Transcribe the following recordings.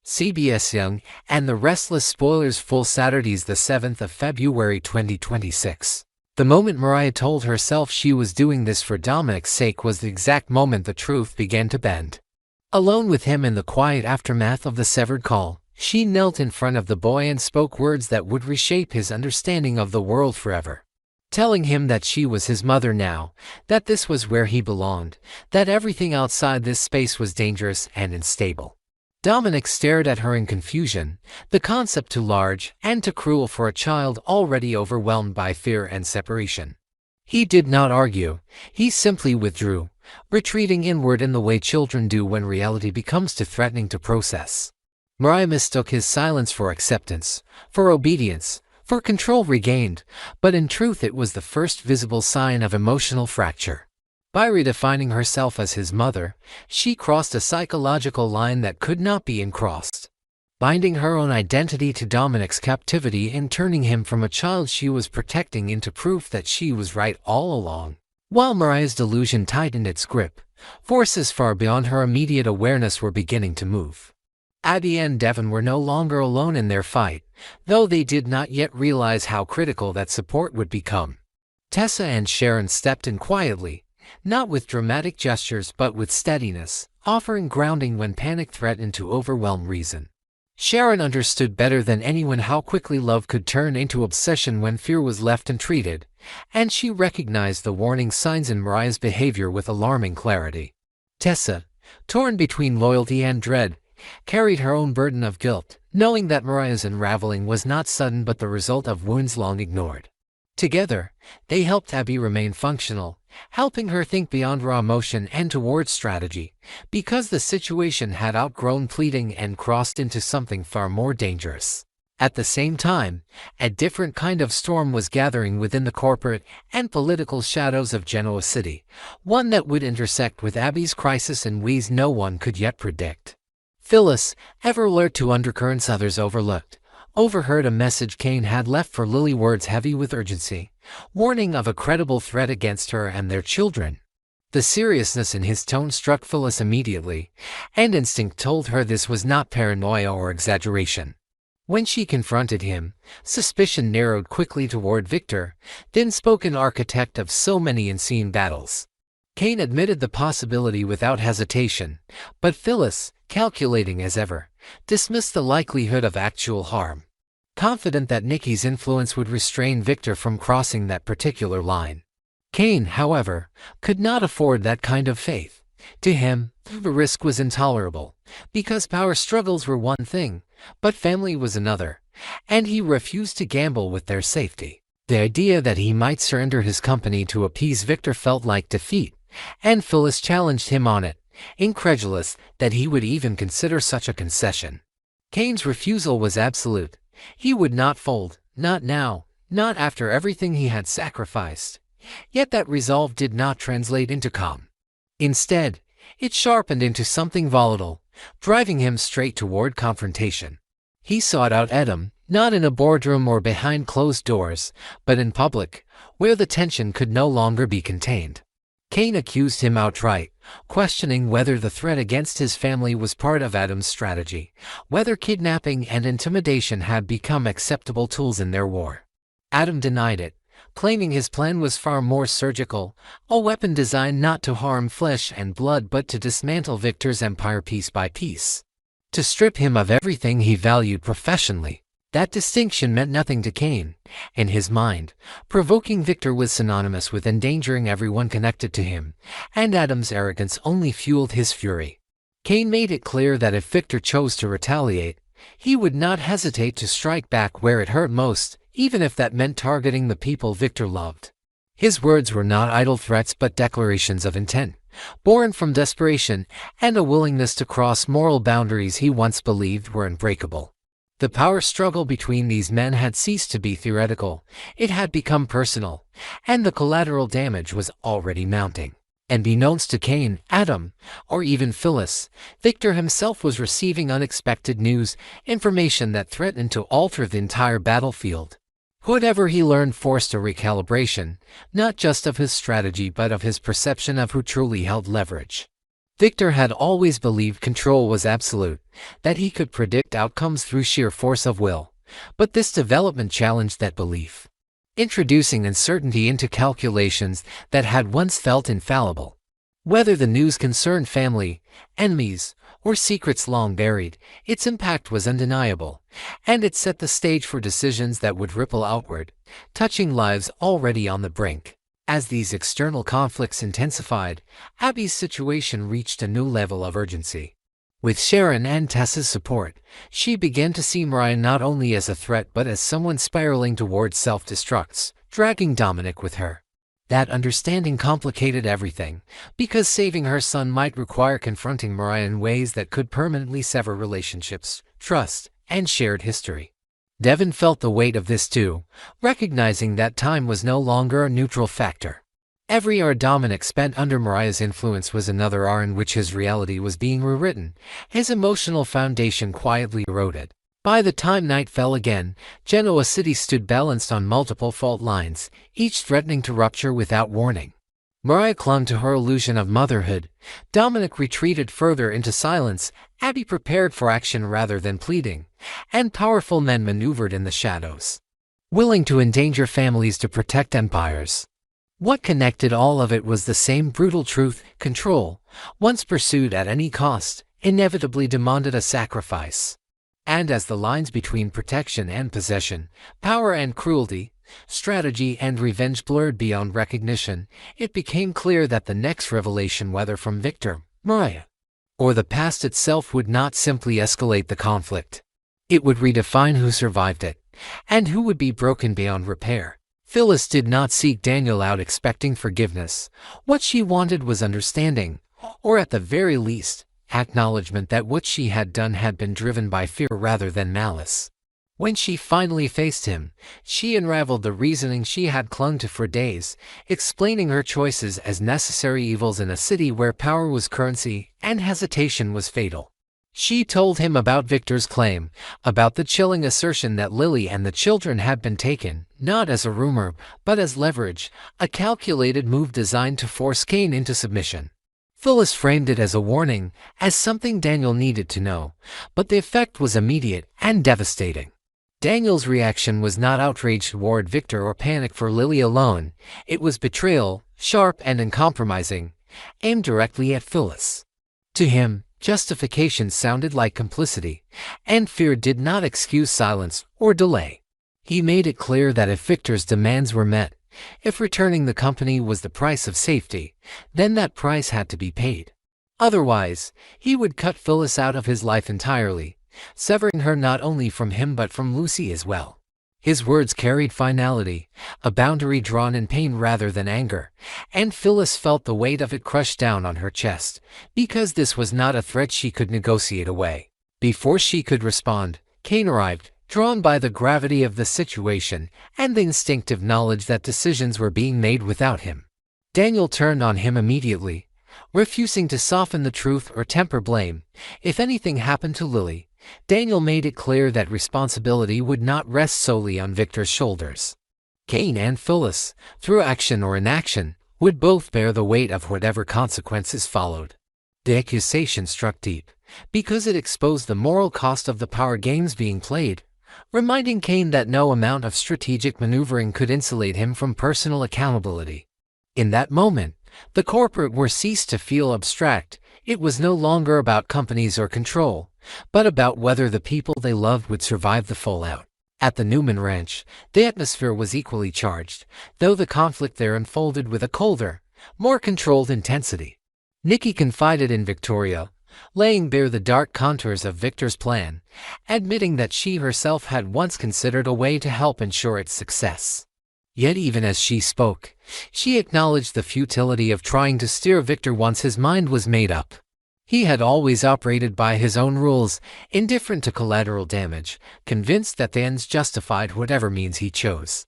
CBS Y&R, The Restless spoilers full Saturdays the 7th of February 2026. The moment Mariah told herself she was doing this for Dominic's sake was the exact moment the truth began to bend. Alone with him in the quiet aftermath of the severed call, she knelt in front of the boy and spoke words that would reshape his understanding of the world forever. Telling him that she was his mother now, that this was where he belonged, that everything outside this space was dangerous and unstable. Dominic stared at her in confusion, the concept too large and too cruel for a child already overwhelmed by fear and separation. He did not argue, he simply withdrew, retreating inward in the way children do when reality becomes too threatening to process. Mariah mistook his silence for acceptance, for obedience, for control regained, but in truth it was the first visible sign of emotional fracture. By redefining herself as his mother, she crossed a psychological line that could not be uncrossed, binding her own identity to Dominic's captivity and turning him from a child she was protecting into proof that she was right all along. While Mariah's delusion tightened its grip, forces far beyond her immediate awareness were beginning to move. Abby and Devon were no longer alone in their fight, though they did not yet realize how critical that support would become. Tessa and Sharon stepped in quietly, not with dramatic gestures but with steadiness, offering grounding when panic threatened to overwhelm reason. Sharon understood better than anyone how quickly love could turn into obsession when fear was left untreated, and she recognized the warning signs in Mariah's behavior with alarming clarity. Tessa, torn between loyalty and dread, carried her own burden of guilt, knowing that Mariah's unraveling was not sudden but the result of wounds long ignored. Together, they helped Abby remain functional, helping her think beyond raw emotion and towards strategy, because the situation had outgrown pleading and crossed into something far more dangerous. At the same time, a different kind of storm was gathering within the corporate and political shadows of Genoa City, one that would intersect with Abby's crisis in ways no one could yet predict. Phyllis, ever alert to undercurrents others overlooked, overheard a message Kane had left for Lily, words heavy with urgency, warning of a credible threat against her and their children. The seriousness in his tone struck Phyllis immediately, and instinct told her this was not paranoia or exaggeration. When she confronted him, suspicion narrowed quickly toward Victor, thin-spoken architect of so many unseen battles. Kane admitted the possibility without hesitation, but Phyllis, calculating as ever, dismissed the likelihood of actual harm, confident that Nikki's influence would restrain Victor from crossing that particular line. Kane, however, could not afford that kind of faith. To him, the risk was intolerable, because power struggles were one thing, but family was another, and he refused to gamble with their safety. The idea that he might surrender his company to appease Victor felt like defeat, and Phyllis challenged him on it, incredulous that he would even consider such a concession. Kane's refusal was absolute. He would not fold, not now, not after everything he had sacrificed. Yet that resolve did not translate into calm. Instead, it sharpened into something volatile, driving him straight toward confrontation. He sought out Adam, not in a boardroom or behind closed doors, but in public, where the tension could no longer be contained. Kane accused him outright, questioning whether the threat against his family was part of Adam's strategy, whether kidnapping and intimidation had become acceptable tools in their war. Adam denied it, claiming his plan was far more surgical, a weapon designed not to harm flesh and blood but to dismantle Victor's empire piece by piece, to strip him of everything he valued professionally. That distinction meant nothing to Kane. In his mind, provoking Victor was synonymous with endangering everyone connected to him, and Adam's arrogance only fueled his fury. Kane made it clear that if Victor chose to retaliate, he would not hesitate to strike back where it hurt most, even if that meant targeting the people Victor loved. His words were not idle threats but declarations of intent, born from desperation and a willingness to cross moral boundaries he once believed were unbreakable. The power struggle between these men had ceased to be theoretical, it had become personal, and the collateral damage was already mounting. And beknownst to Kane, Adam, or even Phyllis, Victor himself was receiving unexpected news, information that threatened to alter the entire battlefield. Whatever he learned forced a recalibration, not just of his strategy but of his perception of who truly held leverage. Victor had always believed control was absolute, that he could predict outcomes through sheer force of will. But this development challenged that belief, introducing uncertainty into calculations that had once felt infallible. Whether the news concerned family, enemies, or secrets long buried, its impact was undeniable, and it set the stage for decisions that would ripple outward, touching lives already on the brink. As these external conflicts intensified, Abby's situation reached a new level of urgency. With Sharon and Tessa's support, she began to see Mariah not only as a threat but as someone spiraling towards self-destruct, dragging Dominic with her. That understanding complicated everything, because saving her son might require confronting Mariah in ways that could permanently sever relationships, trust, and shared history. Devon felt the weight of this too, recognizing that time was no longer a neutral factor. Every hour Dominic spent under Mariah's influence was another hour in which his reality was being rewritten, his emotional foundation quietly eroded. By the time night fell again, Genoa City stood balanced on multiple fault lines, each threatening to rupture without warning. Mariah clung to her illusion of motherhood. Dominic retreated further into silence, Abby prepared for action rather than pleading, and powerful men maneuvered in the shadows, willing to endanger families to protect empires. What connected all of it was the same brutal truth: control, once pursued at any cost, inevitably demanded a sacrifice. And as the lines between protection and possession, power and cruelty, strategy and revenge blurred beyond recognition, it became clear that the next revelation, whether from Victor, Mariah, or the past itself, would not simply escalate the conflict. It would redefine who survived it, and who would be broken beyond repair. Phyllis did not seek Daniel out expecting forgiveness. What she wanted was understanding, or at the very least, acknowledgement that what she had done had been driven by fear rather than malice. When she finally faced him, she unraveled the reasoning she had clung to for days, explaining her choices as necessary evils in a city where power was currency and hesitation was fatal. She told him about Victor's claim, about the chilling assertion that Lily and the children had been taken, not as a rumor, but as leverage, a calculated move designed to force Cain into submission. Phyllis framed it as a warning, as something Daniel needed to know, but the effect was immediate and devastating. Daniel's reaction was not outrage toward Victor or panic for Lily alone. It was betrayal, sharp and uncompromising, aimed directly at Phyllis. To him, justification sounded like complicity, and fear did not excuse silence or delay. He made it clear that if Victor's demands were met, if returning the company was the price of safety, then that price had to be paid. Otherwise, he would cut Phyllis out of his life entirely, severing her not only from him but from Lucy as well. His words carried finality, a boundary drawn in pain rather than anger, and Phyllis felt the weight of it crush down on her chest, because this was not a threat she could negotiate away. Before she could respond, Cain arrived, drawn by the gravity of the situation and the instinctive knowledge that decisions were being made without him. Daniel turned on him immediately, refusing to soften the truth or temper blame. If anything happened to Lily, Daniel made it clear that responsibility would not rest solely on Victor's shoulders. Cain and Phyllis, through action or inaction, would both bear the weight of whatever consequences followed. The accusation struck deep, because it exposed the moral cost of the power games being played, reminding Cain that no amount of strategic maneuvering could insulate him from personal accountability. In that moment, the corporate war ceased to feel abstract. It was no longer about companies or control, but about whether the people they loved would survive the fallout. At the Newman Ranch, the atmosphere was equally charged, though the conflict there unfolded with a colder, more controlled intensity. Nikki confided in Victoria, laying bare the dark contours of Victor's plan, admitting that she herself had once considered a way to help ensure its success. Yet even as she spoke, she acknowledged the futility of trying to steer Victor once his mind was made up. He had always operated by his own rules, indifferent to collateral damage, convinced that the ends justified whatever means he chose.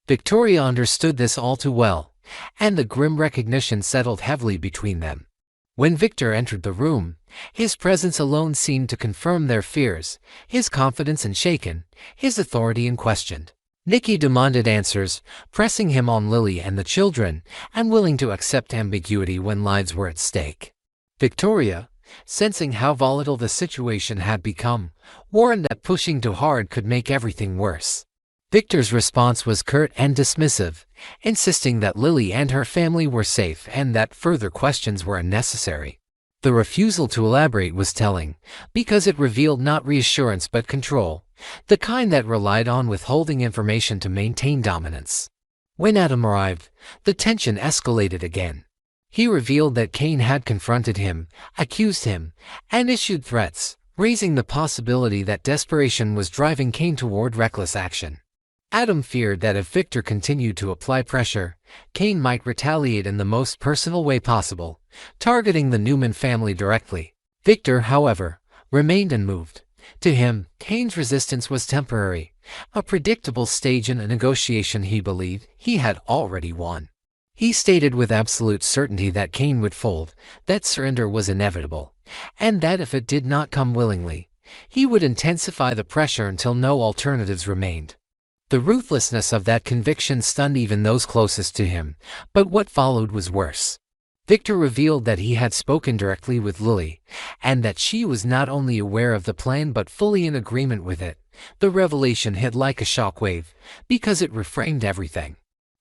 Victoria understood this all too well, and the grim recognition settled heavily between them. When Victor entered the room, his presence alone seemed to confirm their fears, his confidence unshaken, his authority unquestioned. Nikki demanded answers, pressing him on Lily and the children, and willing to accept ambiguity when lives were at stake. Victoria, sensing how volatile the situation had become, warned that pushing too hard could make everything worse. Victor's response was curt and dismissive, insisting that Lily and her family were safe and that further questions were unnecessary. The refusal to elaborate was telling, because it revealed not reassurance but control, the kind that relied on withholding information to maintain dominance. When Adam arrived, the tension escalated again. He revealed that Cain had confronted him, accused him, and issued threats, raising the possibility that desperation was driving Cain toward reckless action. Adam feared that if Victor continued to apply pressure, Cain might retaliate in the most personal way possible, targeting the Newman family directly. Victor, however, remained unmoved. To him, Cain's resistance was temporary, a predictable stage in a negotiation he believed he had already won. He stated with absolute certainty that Cain would fold, that surrender was inevitable, and that if it did not come willingly, he would intensify the pressure until no alternatives remained. The ruthlessness of that conviction stunned even those closest to him, but what followed was worse. Victor revealed that he had spoken directly with Lily, and that she was not only aware of the plan but fully in agreement with it. The revelation hit like a shockwave, because it reframed everything.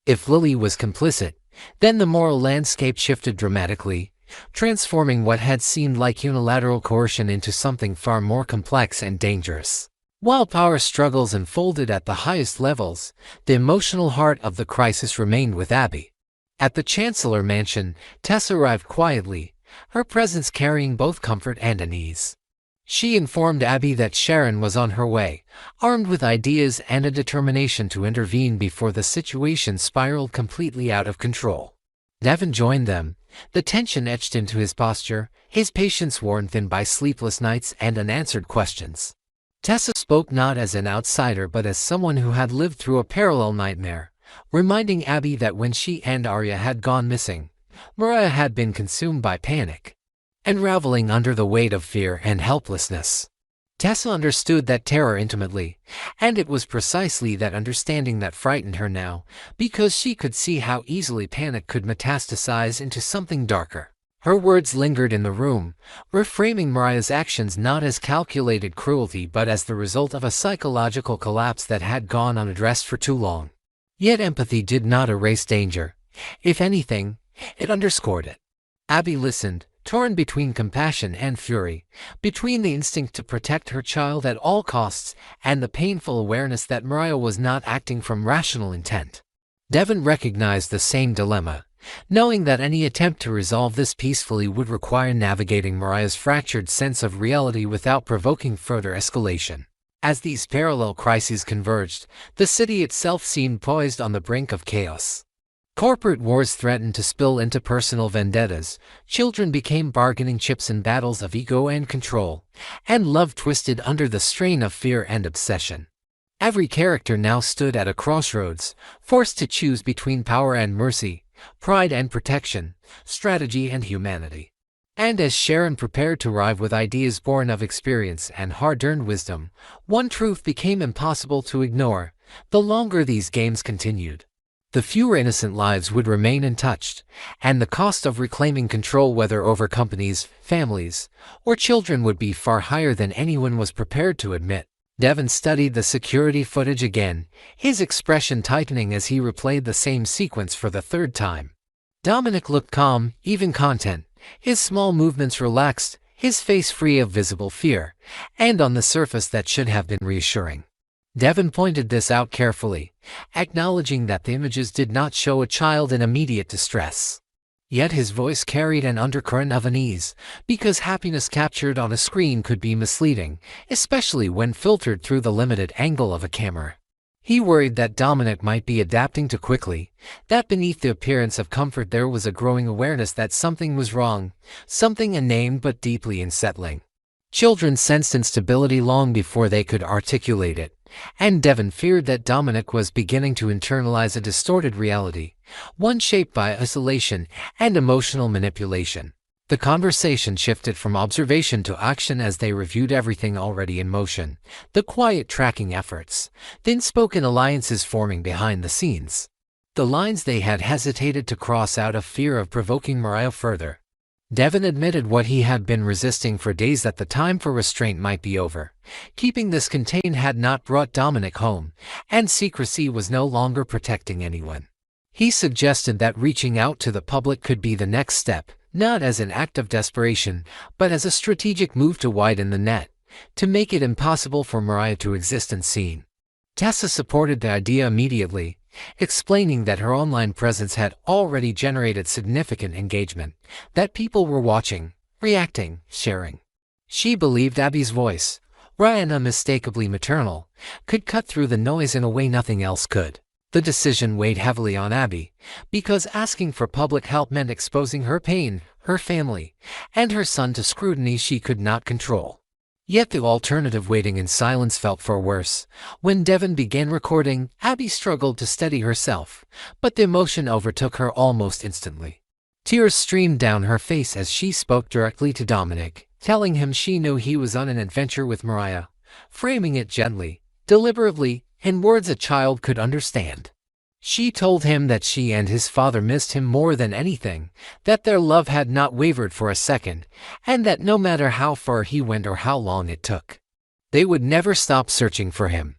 If Lily was complicit, then the moral landscape shifted dramatically, transforming what had seemed like unilateral coercion into something far more complex and dangerous. While power struggles unfolded at the highest levels, the emotional heart of the crisis remained with Abby. At the Chancellor Mansion, Tess arrived quietly, her presence carrying both comfort and unease. She informed Abby that Sharon was on her way, armed with ideas and a determination to intervene before the situation spiraled completely out of control. Devon joined them, the tension etched into his posture, his patience worn thin by sleepless nights and unanswered questions. Tessa spoke not as an outsider but as someone who had lived through a parallel nightmare, reminding Abby that when she and Arya had gone missing, Mariah had been consumed by panic, unraveling under the weight of fear and helplessness. Tessa understood that terror intimately, and it was precisely that understanding that frightened her now, because she could see how easily panic could metastasize into something darker. Her words lingered in the room, reframing Mariah's actions not as calculated cruelty but as the result of a psychological collapse that had gone unaddressed for too long. Yet empathy did not erase danger. If anything, it underscored it. Abby listened, torn between compassion and fury, between the instinct to protect her child at all costs and the painful awareness that Mariah was not acting from rational intent. Devon recognized the same dilemma, knowing that any attempt to resolve this peacefully would require navigating Mariah's fractured sense of reality without provoking further escalation. As these parallel crises converged, the city itself seemed poised on the brink of chaos. Corporate wars threatened to spill into personal vendettas, children became bargaining chips in battles of ego and control, and love twisted under the strain of fear and obsession. Every character now stood at a crossroads, forced to choose between power and mercy, pride and protection, strategy and humanity. And as Sharon prepared to arrive with ideas born of experience and hard-earned wisdom, one truth became impossible to ignore: the longer these games continued, the fewer innocent lives would remain untouched, and the cost of reclaiming control, whether over companies, families, or children, would be far higher than anyone was prepared to admit. Devon studied the security footage again, his expression tightening as he replayed the same sequence for the third time. Dominic looked calm, even content, his small movements relaxed, his face free of visible fear, and on the surface that should have been reassuring. Devon pointed this out carefully, acknowledging that the images did not show a child in immediate distress. Yet his voice carried an undercurrent of unease, because happiness captured on a screen could be misleading, especially when filtered through the limited angle of a camera. He worried that Dominic might be adapting too quickly, that beneath the appearance of comfort there was a growing awareness that something was wrong, something unnamed but deeply unsettling. Children sensed instability long before they could articulate it, and Devon feared that Dominic was beginning to internalize a distorted reality, one shaped by isolation and emotional manipulation. The conversation shifted from observation to action as they reviewed everything already in motion, the quiet tracking efforts, the unspoken alliances forming behind the scenes, the lines they had hesitated to cross out of fear of provoking Mariah further. Devon admitted what he had been resisting for days, that the time for restraint might be over. Keeping this contained had not brought Dominic home, and secrecy was no longer protecting anyone. He suggested that reaching out to the public could be the next step, not as an act of desperation, but as a strategic move to widen the net, to make it impossible for Mariah to exist unseen. Tessa supported the idea immediately, explaining that her online presence had already generated significant engagement, that people were watching, reacting, sharing. She believed Abby's voice, raw and unmistakably maternal, could cut through the noise in a way nothing else could. The decision weighed heavily on Abby, because asking for public help meant exposing her pain, her family, and her son to scrutiny she could not control. Yet the alternative, waiting in silence, felt far worse. When Devon began recording, Abby struggled to steady herself, but the emotion overtook her almost instantly. Tears streamed down her face as she spoke directly to Dominic, telling him she knew he was on an adventure with Mariah, framing it gently, deliberately, in words a child could understand. She told him that she and his father missed him more than anything, that their love had not wavered for a second, and that no matter how far he went or how long it took, they would never stop searching for him.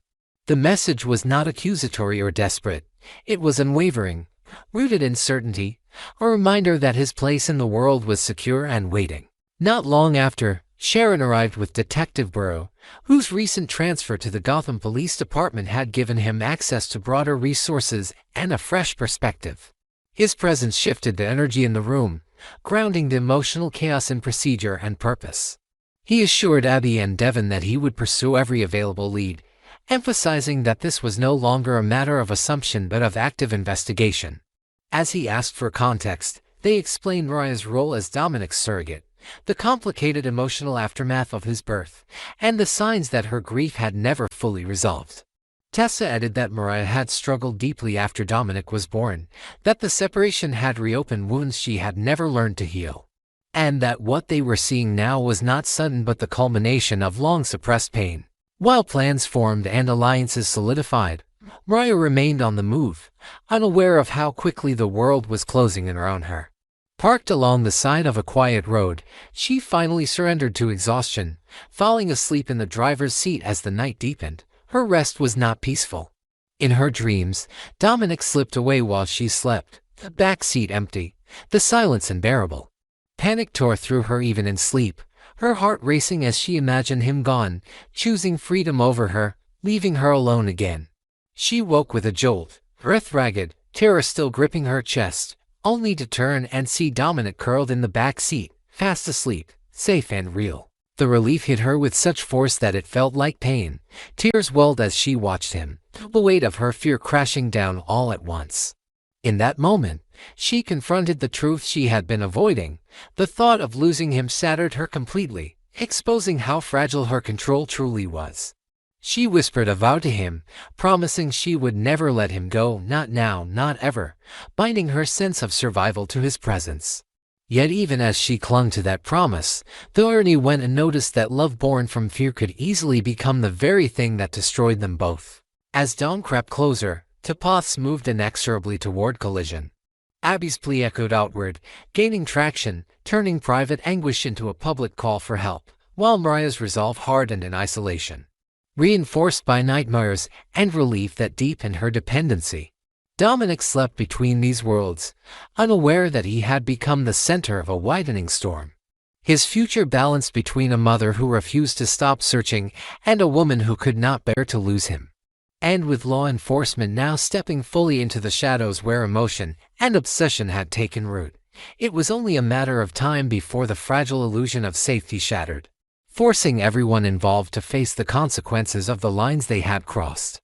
The message was not accusatory or desperate. It was unwavering, rooted in certainty, a reminder that his place in the world was secure and waiting. Not long after, Sharon arrived with Detective Burrow, whose recent transfer to the Gotham Police Department had given him access to broader resources and a fresh perspective. His presence shifted the energy in the room, grounding the emotional chaos in procedure and purpose. He assured Abby and Devon that he would pursue every available lead, emphasizing that this was no longer a matter of assumption but of active investigation. As he asked for context, they explained Mariah's role as Dominic's surrogate, the complicated emotional aftermath of his birth, and the signs that her grief had never fully resolved. Tessa added that Mariah had struggled deeply after Dominic was born, that the separation had reopened wounds she had never learned to heal, and that what they were seeing now was not sudden but the culmination of long-suppressed pain. While plans formed and alliances solidified, Mariah remained on the move, unaware of how quickly the world was closing in around her. Parked along the side of a quiet road, she finally surrendered to exhaustion, falling asleep in the driver's seat as the night deepened. Her rest was not peaceful. In her dreams, Dominic slipped away while she slept, the back seat empty, the silence unbearable. Panic tore through her even in sleep, her heart racing as she imagined him gone, choosing freedom over her, leaving her alone again. She woke with a jolt, breath ragged, terror still gripping her chest, only to turn and see Dominic curled in the back seat, fast asleep, safe and real. The relief hit her with such force that it felt like pain. Tears welled as she watched him, the weight of her fear crashing down all at once. In that moment, she confronted the truth she had been avoiding. The thought of losing him shattered her completely, exposing how fragile her control truly was. She whispered a vow to him, promising she would never let him go, not now, not ever, binding her sense of survival to his presence. Yet even as she clung to that promise, the irony went and noticed that love born from fear could easily become the very thing that destroyed them both. As dawn crept closer, the paths moved inexorably toward collision. Abby's plea echoed outward, gaining traction, turning private anguish into a public call for help, while Mariah's resolve hardened in isolation, reinforced by nightmares and relief that deepened her dependency. Dominic slept between these worlds, unaware that he had become the center of a widening storm. His future balanced between a mother who refused to stop searching and a woman who could not bear to lose him. And with law enforcement now stepping fully into the shadows where emotion and obsession had taken root, it was only a matter of time before the fragile illusion of safety shattered, forcing everyone involved to face the consequences of the lines they had crossed.